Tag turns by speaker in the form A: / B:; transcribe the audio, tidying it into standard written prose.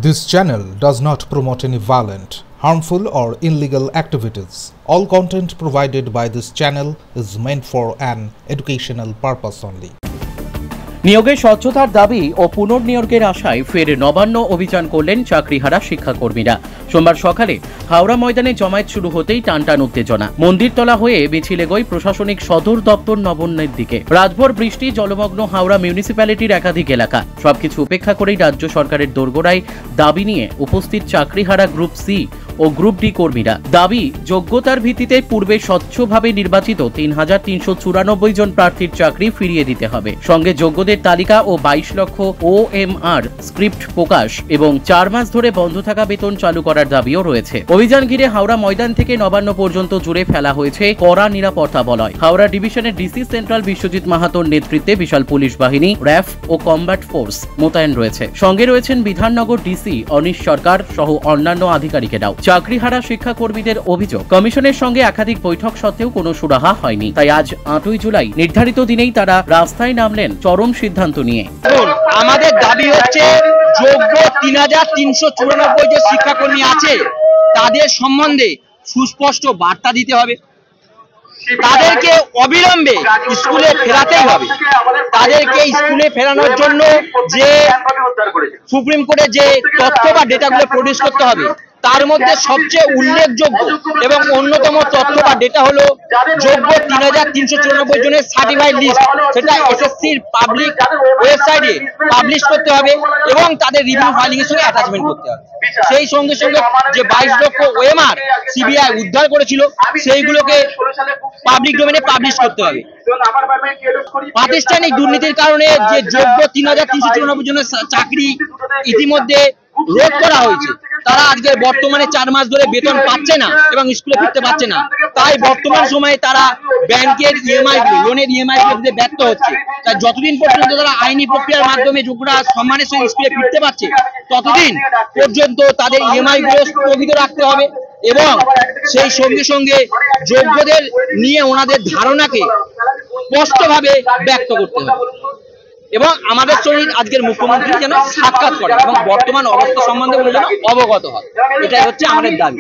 A: This channel does not promote any violent, harmful or illegal activities. All content provided by this channel is meant for an educational purpose only.
B: নিয়োগে স্বচ্ছতার দাবি ও পুনর্নিয়োগের আশায় ফের নবান্ন অভিযান করলেন চাকরিহারা শিক্ষাকর্মীরা। সোমবার সকালে হাওড়া ময়দানে জমায়েত শুরু হতেই টানটান উত্তেজনা। মন্দিরতলা হয়ে মিছিল এগোয় প্রশাসনিক সদর দপ্তর নবান্নের দিকে। রাতভর বৃষ্টি জলমগ্ন হাওড়া মিউনিসিপ্যালিটির একাধিক এলাকা। সবকিছু উপেক্ষা করেই রাজ্য সরকারের দোরগোড়ায় দাবি নিয়ে উপস্থিত চাকরিহারা গ্রুপ সি ও গ্রুপ ডি কর্মীরা। দাবি, যোগ্যতার ভিত্তিতে পূর্বে স্বচ্ছভাবে নির্বাচিত ৩,৩৯৪ জন প্রার্থীর চাকরি ফিরিয়ে দিতে হবে। সঙ্গে যোগ্যদের তালিকা ও ২২ লক্ষ OMR স্ক্রিপ্ট প্রকাশ এবং ৪ মাস ধরে বন্ধ থাকা বেতন চালু করার দাবিও রয়েছে। অভিযান ঘিরে হাওড়া ময়দান থেকে নবান্ন পর্যন্ত জুড়ে ফেলা হয়েছে কড়া নিরাপত্তা বলয়। হাওড়া ডিভিশনের ডিসি সেন্ট্রাল বিশ্বজিৎ মাহাতোর নেতৃত্বে বিশাল পুলিশ বাহিনী, র্যাফ ও কমব্যাট ফোর্স মোতায়েন রয়েছে। সঙ্গে রয়েছেন বিধাননগর ডিসি অনিশ সরকার সহ অন্যান্য আধিকারিকেরাও। চাকরিহারা শিক্ষাকর্মীদের অভিযোগ, কমিশনের সঙ্গে একাধিক বৈঠক সত্ত্বেও কোনো সুরাহা হয়নি। তাই আজ ৮ই জুলাই নির্ধারিত দিনেই তারা রাস্তায় নামলেন চরম সিদ্ধান্ত নিয়ে।
C: আমাদের দাবি হচ্ছে যোগ্য ৩,৩৯৪ যে শিক্ষাকর্মী আছে তাদের সম্বন্ধে সুস্পষ্ট বার্তা দিতে হবে। তাদেরকে অবিলম্বে স্কুলে ফেরাতেই হবে। তাদেরকে স্কুলে ফেরানোর জন্য যে সুপ্রিম কোর্টে যে তথ্য বা ডেটাগুলো প্রডিউস করতে হবে, তার মধ্যে সবচেয়ে উল্লেখযোগ্য এবং অন্যতম তথ্য বা ডেটা হলো যোগ্য ৩,৩৯৪ জনের সার্টিফাইড লিস্ট। সেটা এসএসসির পাবলিক ওয়েবসাইটে পাবলিশ করতে হবে এবং তাদের রিভিউ ফাইলিং এর সঙ্গে অ্যাটাচমেন্ট করতে হবে। সেই সঙ্গে সঙ্গে যে ২২ লক্ষ OMR সিবিআই উদ্ধার করেছিল সেইগুলোকে পাবলিক ডোমেনে পাবলিশ করতে হবে। প্রাতিষ্ঠানিক দুর্নীতির কারণে যে যোগ্য ৩,৩৯৪ জনের চাকরি ইতিমধ্যে রোধ করা হয়েছে, তারা আজকে বর্তমানে ৪ মাস ধরে বেতন পাচ্ছে না এবং স্কুলে ফিরতে পারছে না। তাই বর্তমান সময়ে তারা ব্যাংকের লোনের ইএমআই দিতে ব্যর্থ হচ্ছে। তাই যতদিন পর্যন্ত তারা আইনি প্রক্রিয়ার মাধ্যমে যোগ্যরা সম্মানের সঙ্গে স্কুলে ফিরতে পারছে, ততদিন পর্যন্ত তাদের ইএমআই গুলো স্থগিত রাখতে হবে এবং সেই সঙ্গে সঙ্গে যোগ্যদের নিয়ে ওনাদের ধারণাকে স্পষ্টভাবে ব্যক্ত করতে হবে এবং আমাদের সঙ্গে আজকের মুখ্যমন্ত্রী যেন সাক্ষাৎ করে এবং বর্তমান অবস্থা সম্বন্ধে যেন অবগত হয়। এটাই হচ্ছে আমাদের দাবি।